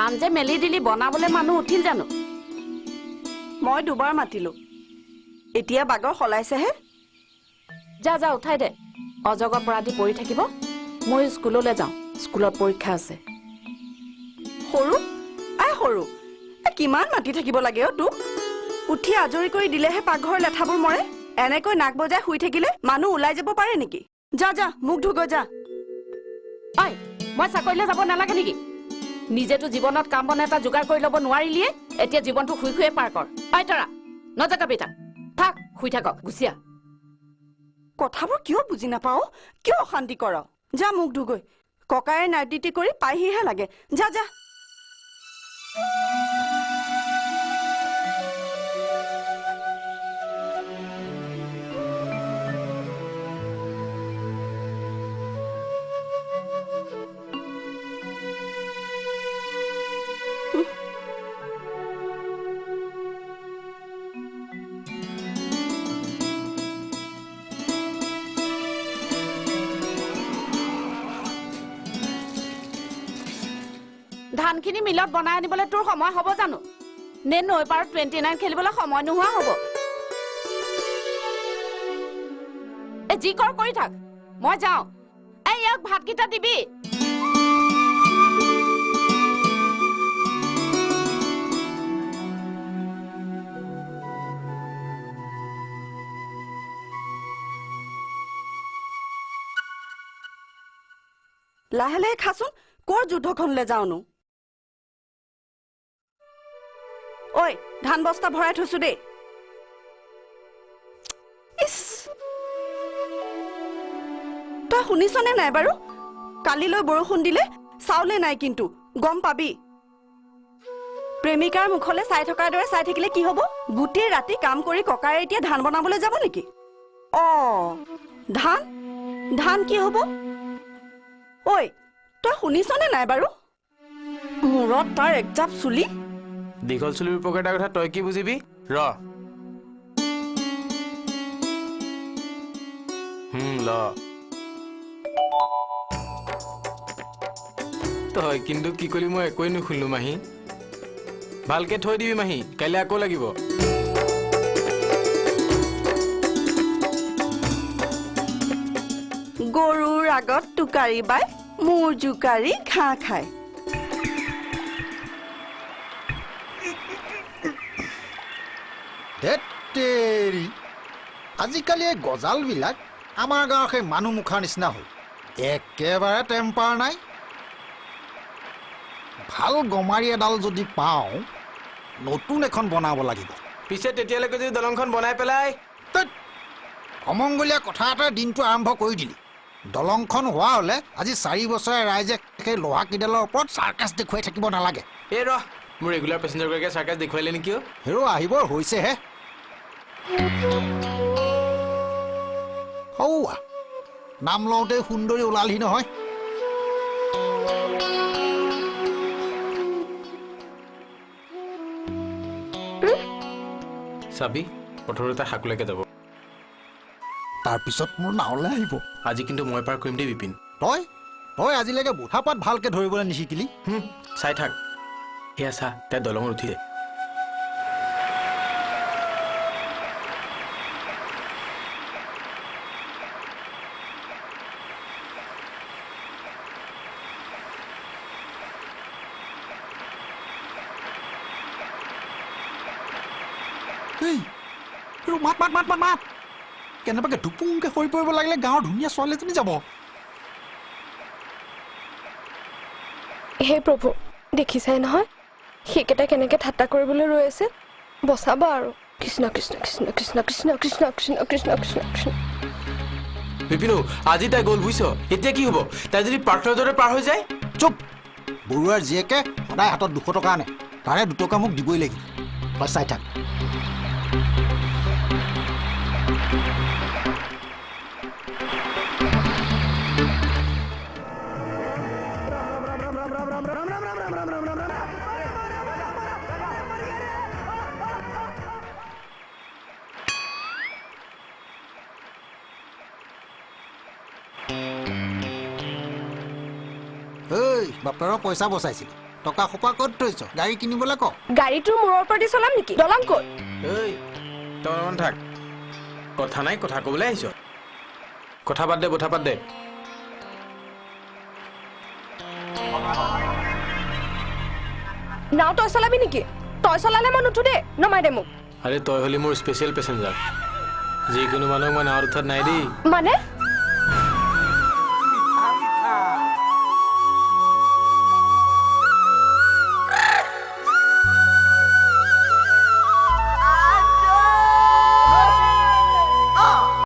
ধান যে মেলি দিলি বনাবলে মানুহ উঠিল জানো মই দুবাৰ মাতিলো এতিয়া বাগৰ খলাইছেহে যা যা উঠাই দে অজগৰ পৰাদি পৰি থাকিব মই স্কুললৈ যাওঁ স্কুলত পৰীক্ষা আছে সৰু কিমান মাতি থাকিব লাগে তোক উঠি আজৰি কৰি দিলেহে পাকঘৰ লেঠাবোৰ মৰে এনেকৈ নাক বজাই শুই থাকিলে মানুহ ওলাই যাব পাৰে নেকি যা যা মুখ ধুগৈ যা ঐ মই চাকৰিলৈ যাব নালাগে নেকি নিজেতো জীৱনত কাম বন এটা যোগাৰ কৰি ল'ব নোৱাৰিলিয়ে এতিয়া জীৱনটো শুই শুয়ে পাৰ কৰ ঐ তৰা নজগাবি তাক থাক শুই থাকক গুচিয়া কথাবোৰ কিয় বুজি নাপাও কিয় অশান্তি কৰ যা মুখ ধুগৈ ককায়ে নাইটিটি কৰি পাইহিহে লাগে যা যা ধানখিনি মিলত বনাই আনিবলৈ তোৰ সময় হ'ব জানো নে নৈ পাৰত 29 খেলিবলৈ সময় নোহোৱা হ'ব এ যি কৰ কৰি থাক মই যাওঁ এই ইয়াক ভাতকেইটা দিবি লাহে লাহে খাচোন কৰ যুদ্ধখনলৈ যাওনো ঐ ধান বস্তা ভৰাই থৈছো দেই ইস তই শুনিছনে নাই বাৰু কালিলৈ বৰষুণ দিলে চাউলে নাই কিন্তু গম পাবি প্ৰেমিকাৰ মুখলৈ চাই থকাৰ দৰে চাই থাকিলে কি হ'ব গোটেই ৰাতি কাম কৰি ককাৰে এতিয়া ধান বনাবলৈ যাব নেকি ধান ধান কি হ'ব ঐ তই শুনিছনে নাই বাৰু মূৰত তাৰ একজাপ চুলি দীঘল চুলিৰ উপকাৰিতাৰ কথা তই কি বুজিবি ৰ ল তই কিন্তু কি কলি মই একোৱে নুশুনিলো মাহী ভালকে থৈ দিবি মাহী কাইলৈ আকৌ লাগিব গৰুৰ আগত টুকাৰি বাই মোৰ জোকাৰি ঘাঁহ খায় তেৰি আজিকালি এই গজালবিলাক আমাৰ গাঁৱৰ সেই মানুহ মুখাৰ নিচিনা হ'ল একেবাৰে টেম্পাৰ নাই ভাল গমাৰি এডাল যদি পাওঁ নতুন এখন বনাব লাগিব পিছে তেতিয়ালৈকে যদি দলংখন বনাই পেলাই অমংগলীয়া কথা এটাই দিনটো আৰম্ভ কৰি দিলি দলংখন হোৱা হ'লে আজি 4 বছৰে ৰাইজে সেই লোহা কিডালৰ ওপৰত চাৰ্কাছ দেখুৱাই থাকিব নালাগে এই ৰ মোৰ ৰেগুলাৰ পেচেঞ্জাৰগৰাকীয়ে চাৰ্কাছ দেখুৱাইলে নেকি হেৰ' আহিব হৈছেহে হৌৱা নাম লওঁতে সুন্দৰী ওলালহি নহয় চাবি পথৰতে হাকুলৈকে যাব তাৰপিছত মোৰ নাৱলৈ আহিব আজি কিন্তু মই পাৰ কৰিম দেই বিপিন তই আজিলৈকে বুঢ়াপাত ভালকে ধৰিবলৈ নিশিকিলি চাই থাক সেয়া চা তাই দলঙত উঠিলে মাত কেনেবাকে ধুপুংকে সৰি পৰিব লাগিলে গাঁৱৰ ধুনীয়া ছোৱালী এজনী যাব হে প্ৰভু দেখিছাই নহয় সেইকেইটা কেনেকে ঠাট্টা কৰিবলৈ ৰৈ আছে বচাবা আৰু কৃষ্ণ কৃষ্ণ কৃষ্ণ কৃষ্ণ কৃষ্ণ কৃষ্ণ কৃষ্ণ কৃষ্ণ কৃষ্ণ কৃষ্ণ বিপিনো আজি তাই গ'ল বুজিছ এতিয়া কি হ'ব তাই যদি প্ৰাৰ্থনাৰ দৰে পাৰ হৈ যায় চুপ বৰুৱাৰ জীয়েকে সদায় হাতত 200 টকা আনে তাৰে 2 টকা মোক দিবই লাগিব তই চাই থাক বাপেৰৰ পইচা বচাইছিল টকা সোপা ক'ত থৈছ গাড়ী কিনিবলৈ ক গাড়ীটো মূৰৰ ওপৰতে চলাম নেকি দলং ক'ত ঐ তই অলপমান থাক কথা নাই কথা ক'বলৈ আহিছ কথা বাদ দে নাও তই চলাবি নেকি তই চলালে মই নুঠো দে নমাই দে মোক আৰে তই হ'লি মোৰ স্পেচিয়েল পেচেঞ্জাৰ যিকোনো মানুহক মই নাৱত উঠাত নাই দেই মানে